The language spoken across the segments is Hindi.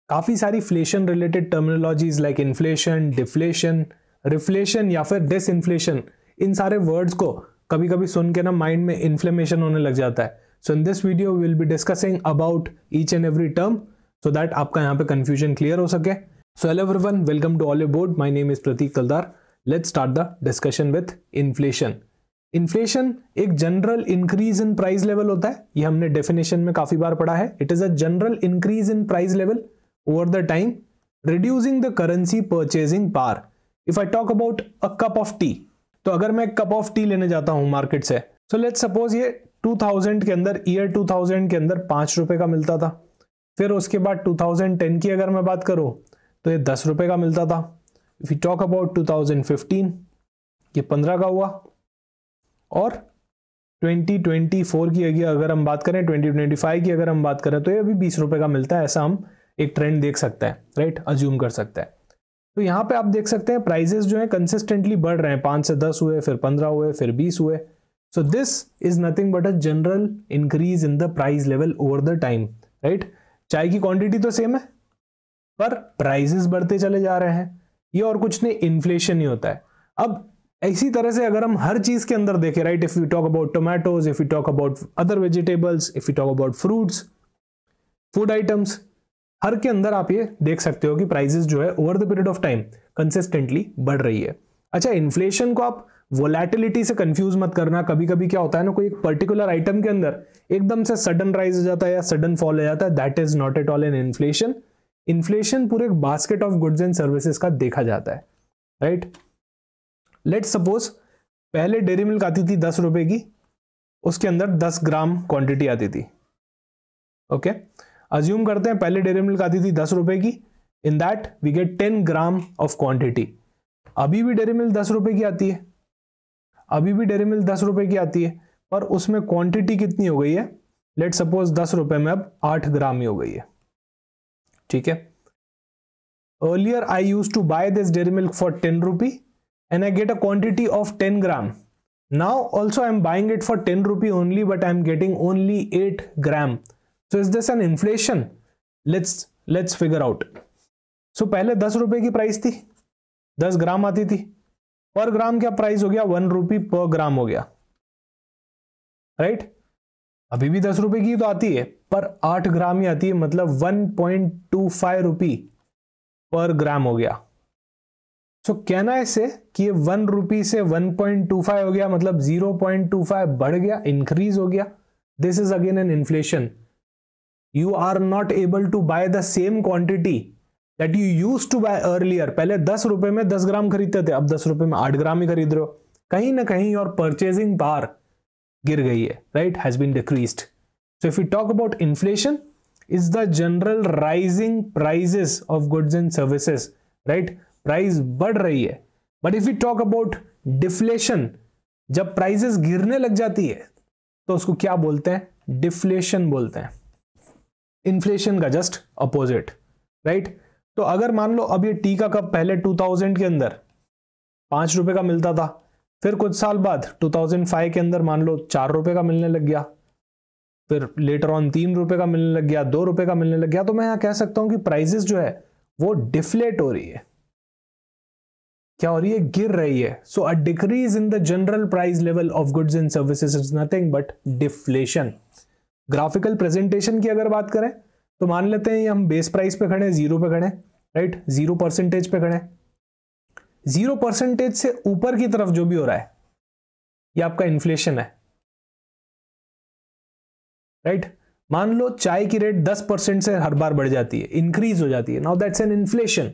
काफ़ी सारी inflation related terminologies like inflation, deflation, reflation या फिर डिसइन्फ्लेशन, इन सारे वर्ड्स को कभी कभी सुन के ना माइंड में इन्फ्लेमेशन होने लग जाता है. So in this video we will be discussing about each and every term so that आपका यहाँ पे कंफ्यूजन क्लियर हो सके. So hello everyone, welcome to all your board. My name is Prateek Taldar. Let's start the discussion with inflation. Inflation एक general increase in price level होता है. ये हमने डेफिनेशन में काफी बार पढ़ा है. It is a general increase in price level over the time, reducing the currency purchasing power. If I talk about a cup of T, तो अगर मैं कप ऑफ टी लेने जाता हूं मार्केट से, सो लेट्स सपोज ये 2000 के अंदर, ईयर 2000 के अंदर 5 रुपए का मिलता था. फिर उसके बाद 2010 की अगर मैं बात करूं तो ये 10 रुपए का मिलता था. इफ यू टॉक अबाउट 2015, ये 15 का हुआ. और 2024 की अगर हम बात करें, 2025 की अगर हम बात करें, तो ये अभी 20 रुपए का मिलता है. ऐसा हम एक ट्रेंड देख सकते हैं, राइट, अज्यूम कर सकते हैं. तो यहां पे आप देख सकते हैं प्राइसेस जो है कंसिस्टेंटली बढ़ रहे हैं. 5 से 10 हुए, फिर 15 हुए, फिर 20 हुए. सो this is nothing but a general increase in the price level over the time, right. चाय की क्वांटिटी तो सेम है पर प्राइसेस बढ़ते चले जा रहे हैं. ये और कुछ नहीं, इन्फ्लेशन ही होता है. अब इसी तरह से अगर हम हर चीज के अंदर देखें, right, if you talk about tomatoes, if you talk about other vegetables, if you talk about fruits, food items, हर के अंदर आप ये देख सकते हो कि प्राइसेस जो है over the period of time consistently बढ़ रही है. अच्छा, इन्फ्लेशन को आप वोलेटिलिटी से कंफ्यूज मत करना. कभी कभी क्या होता है ना, कोई एक पर्टिकुलर आइटम के अंदर एकदम से सडन राइज हो जाता है या सडन फॉल हो जाता है. That is not at all an inflation. Inflation पूरे एक basket of goods and services का देखा जाता है, राइट. लेट्स सपोज पहले डेयरी मिल्क आती थी 10 रुपए की, उसके अंदर 10 ग्राम क्वांटिटी आती थी. ओके, अज्यूम करते हैं पहले डेयरी मिल्क आती थी 10 रुपए की. In that we get 10 gram of quantity. अभी भी डेयरी मिल्क 10 रुपए की आती है, अभी भी डेयरी मिल्क 10 रुपए की आती है, पर उसमें क्वांटिटी कितनी हो गई है? लेट सपोज 10 रुपए में अब 8 ग्राम ही हो गई है. ठीक है. Earlier I use to buy this dairy milk for 10 rupee and I get a quantity of 10 gram. Now also I am buying it for 10 rupee only, but I am getting only 8 gram. So is this an inflation? Let's figure out. So पहले 10 रुपए की प्राइस थी, 10 ग्राम आती थी. पर ग्राम क्या प्राइस हो गया? 1 रुपी पर ग्राम हो गया, राइट. अभी भी 10 रुपए की तो आती है, पर 8 ग्राम ही आती है, मतलब 1.25 रुपी पर ग्राम हो गया. सो कहना है इससे कि ये 1 रुपी से 1.25 हो गया, मतलब 0.25 बढ़ गया, इंक्रीज हो गया. This is again an inflation. You are not able to buy the same quantity that you used to buy earlier. पहले 10 रुपए में 10 ग्राम खरीदते थे, अब 10 रुपए में 8 ग्राम ही खरीद रहे हो. कहीं ना कहीं और परचेजिंग पावर गिर गई है, right, has been decreased. So if you talk about inflation, is the general rising prices of goods and services, right. Price बढ़ रही है. But if you talk about deflation, जब प्राइसेस गिरने लग जाती है तो उसको क्या बोलते हैं? डिफ्लेशन बोलते हैं. इन्फ्लेशन का जस्ट अपोजिट, राइट. तो अगर मान लो अब ये टी का कप पहले 2000 के अंदर 5 रुपए का मिलता था, फिर कुछ साल बाद 2005 के अंदर मान लो 4 रुपए का मिलने लग गया, फिर लेटर ऑन 3 रुपए का मिलने लग गया, 2 रुपए का मिलने लग गया, तो मैं यहां कह सकता हूं कि प्राइसेस जो है वो डिफ्लेट हो रही है. क्या हो रही है? गिर रही है. So a decrease in the general price level of goods and services is nothing but deflation. Graphical presentation की अगर बात करें तो मान लेते हैं हम बेस प्राइस पे खड़े, 0 पे खड़े, राइट, 0% पे खड़े. 0% से ऊपर की तरफ जो भी हो रहा है ये आपका इन्फ्लेशन है, राइट. मान लो चाय की रेट 10% से हर बार बढ़ जाती है, इंक्रीज हो जाती है. Now that's an inflation.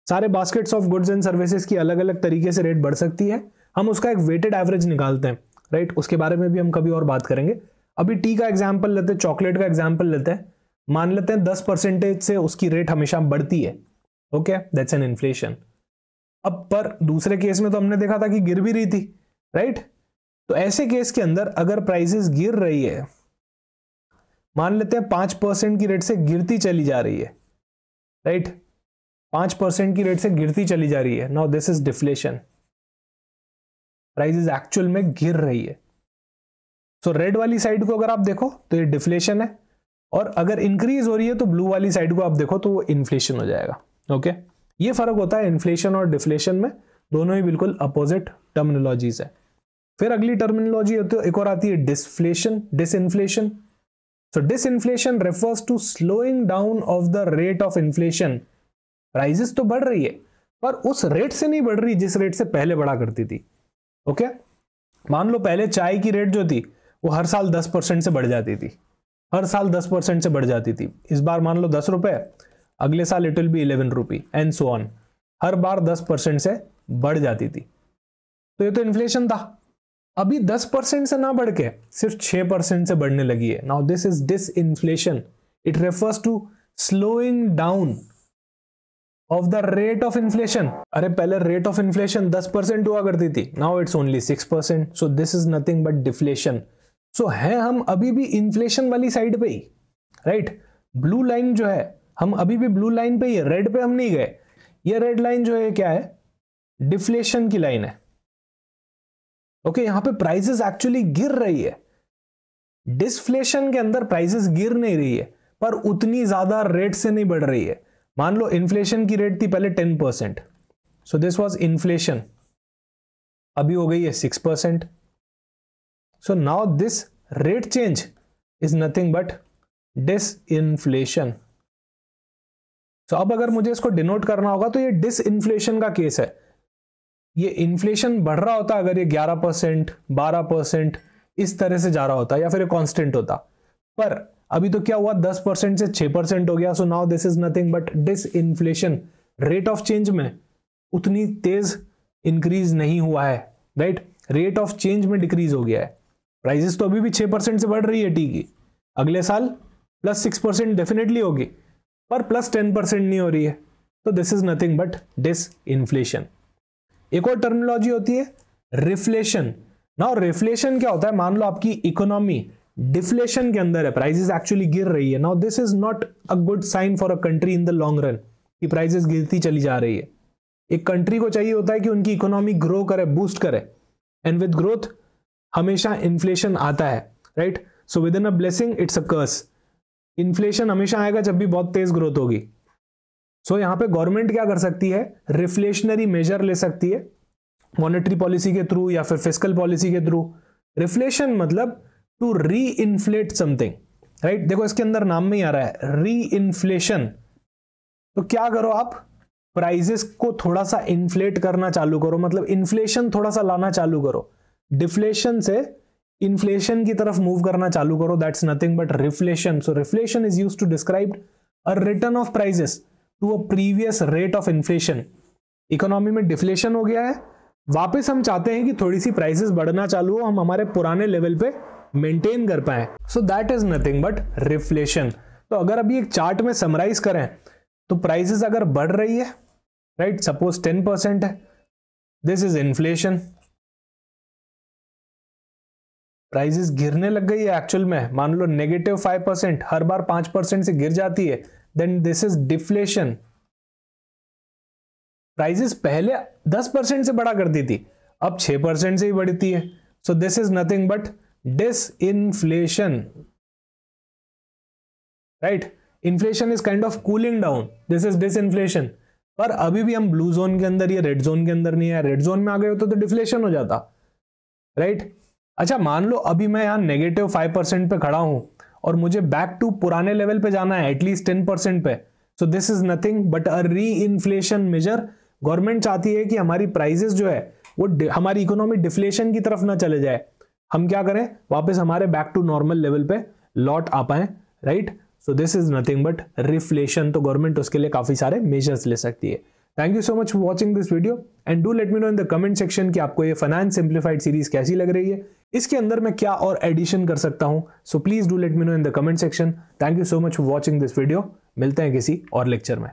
सारे baskets of goods and services की अलग अलग तरीके से रेट बढ़ सकती है. हम उसका एक वेटेड एवरेज निकालते हैं, राइट. उसके बारे में भी हम कभी और बात करेंगे. अभी टी का एग्जांपल लेते हैं, चॉकलेट का एग्जांपल लेते हैं. मान लेते हैं 10% से उसकी रेट हमेशा बढ़ती है. Okay, that's an inflation. अब पर दूसरे केस में तो हमने देखा था कि गिर भी रही थी, राइट. तो ऐसे केस के अंदर अगर प्राइसेस गिर रही है, मान लेते हैं 5% की रेट से गिरती चली जा रही है, राइट, 5% की रेट से गिरती चली जा रही है. Now this is deflation. Prices actual में गिर रही है. सो रेड वाली साइड को अगर आप देखो तो ये डिफ्लेशन है, और अगर इंक्रीज हो रही है तो ब्लू वाली साइड को आप देखो तो वो इन्फ्लेशन हो जाएगा। ओके, ये फर्क होता है इन्फ्लेशन और डिफ्लेशन में, दोनों ही बिल्कुल अपोजिट टर्मिनोलॉजीज है। फिर अगली टर्मिनोलॉजी होती है, एक और आती है disflation, disinflation. So disinflation refers to slowing down of the rate of inflation. Prices तो बढ़ रही है पर उस रेट से नहीं बढ़ रही जिस रेट से पहले बढ़ा करती थी। ओके, मान लो पहले चाय की रेट जो थी वो हर साल 10% से बढ़ जाती थी, हर साल 10% से बढ़ जाती थी। इस बार मान लो 10 रुपए, अगले साल it will be 11 rupee and so on, हर बार 10% से बढ़ जाती थी। तो ये तो इन्फ्लेशन था। अभी 10% से ना बढ़ के सिर्फ 6% से बढ़ने लगी है। Now this is disinflation. It refers to slowing down of the rate of inflation. अरे पहले रेट ऑफ इन्फ्लेशन 10% हुआ करती थी, now it's only 6%। So this is nothing but deflation. So है हम अभी भी इन्फ्लेशन वाली साइड पे ही, राइट। ब्लू लाइन जो है, हम अभी भी ब्लू लाइन पे ही है, रेड पे हम नहीं गए। ये रेड लाइन जो है क्या है, डिफ्लेशन की लाइन है। ओके, यहां पे प्राइसेस एक्चुअली गिर रही है। डिसफ्लेशन के अंदर प्राइसेस गिर नहीं रही है पर उतनी ज्यादा रेट से नहीं बढ़ रही है। मान लो इन्फ्लेशन की रेट थी पहले 10%, सो दिस वाज इन्फ्लेशन, अभी हो गई है 6%। So now this rate change is nothing but disinflation. So अब अगर मुझे इसको डिनोट करना होगा तो ये डिसइन्फ्लेशन का केस है। ये इन्फ्लेशन बढ़ रहा होता अगर ये 11%, 12% इस तरह से जा रहा होता या फिर ये कांस्टेंट होता, पर अभी तो क्या हुआ 10% से 6% हो गया। सो now this is nothing but disinflation. Rate of change में उतनी तेज इंक्रीज नहीं हुआ है, राइट, रेट ऑफ चेंज में डिक्रीज हो गया है। प्राइसेस तो अभी भी 6% से बढ़ रही है टी की, अगले साल प्लस 6% डेफिनेटली होगी पर प्लस 10% नहीं हो रही है। तो this is nothing but disinflation. एक और टर्मिनोलॉजी होती है रिफ्लेशन। नाउ रिफ्लेशन क्या होता है, मान लो आपकी इकोनॉमी डिफ्लेशन के अंदर है, प्राइसेस एक्चुअली गिर रही है। Now this is not a good sign for a country in the long run कि प्राइसेस गिरती चली जा रही है। एक कंट्री को चाहिए होता है कि उनकी इकोनॉमी ग्रो करे, बूस्ट करे, एंड विद ग्रोथ हमेशा इन्फ्लेशन आता है, right. So within a blessing it's a curse. Inflation हमेशा आएगा जब भी बहुत तेज ग्रोथ होगी। सो यहां पे गवर्नमेंट क्या कर सकती है, रिफ्लेशनरी मेजर ले सकती है, मॉनेटरी पॉलिसी के थ्रू या फिर फिस्कल पॉलिसी के थ्रू। रिफ्लेशन मतलब to reinflate something, right. देखो इसके अंदर नाम में ही आ रहा है री इन्फ्लेशन। तो क्या करो आप, प्राइजेस को थोड़ा सा इन्फ्लेट करना चालू करो, मतलब इन्फ्लेशन थोड़ा सा लाना चालू करो, डिफ्लेशन से इन्फ्लेशन की तरफ मूव करना चालू करो। That's nothing but reflation. So reflation is used to describe a return of prices to a previous rate of inflation. Economy में डिफ्लेशन हो गया है, वापस हम चाहते हैं कि थोड़ी सी प्राइसेस बढ़ना चालू हो, हम हमारे पुराने लेवल पे मेंटेन कर पाए। So that is nothing but reflation. तो अगर अभी एक चार्ट में समराइज करें तो प्राइसेस अगर बढ़ रही है, राइट, सपोज 10% है, दिस इज इन्फ्लेशन। प्राइसेस गिरने लग गई है एक्चुअल में, मान लो -5%, हर बार 5% से गिर जाती है, then this is deflation. Prices पहले 10% से बढ़ा करती थी, अब 6% से ही बढ़ती है। सो this is nothing but disinflation, right. Inflation is kind of cooling down, this is disinflation. पर अभी भी हम ब्लू जोन के अंदर, ये रेड जोन के अंदर नहीं है। रेड जोन में आ गए होते तो डिफ्लेशन हो जाता, राइट। अच्छा मान लो अभी मैं यहां -5% पे खड़ा हूं और मुझे बैक टू पुराने लेवल पे जाना है, एटलीस्ट 10% पे। So this is nothing but a re inflation major. Government चाहती है कि हमारी प्राइसेस जो है वो हमारी इकोनॉमी डिफ्लेशन की तरफ ना चले जाए, हम क्या करें, वापस हमारे बैक टू नॉर्मल लेवल पे लौट आ पाए, right. So this is nothing but reflation. तो गवर्नमेंट उसके लिए काफी सारे मेजर्स ले सकती है। Thank you so much for watching this video and do let me know in the comment section कि आपको ये फाइनेंस सिंप्लीफाइड सीरीज कैसी लग रही है, इसके अंदर मैं क्या और एडिशन कर सकता हूं। So please do let me know in the comment section. Thank you so much for watching this video. मिलते हैं किसी और लेक्चर में।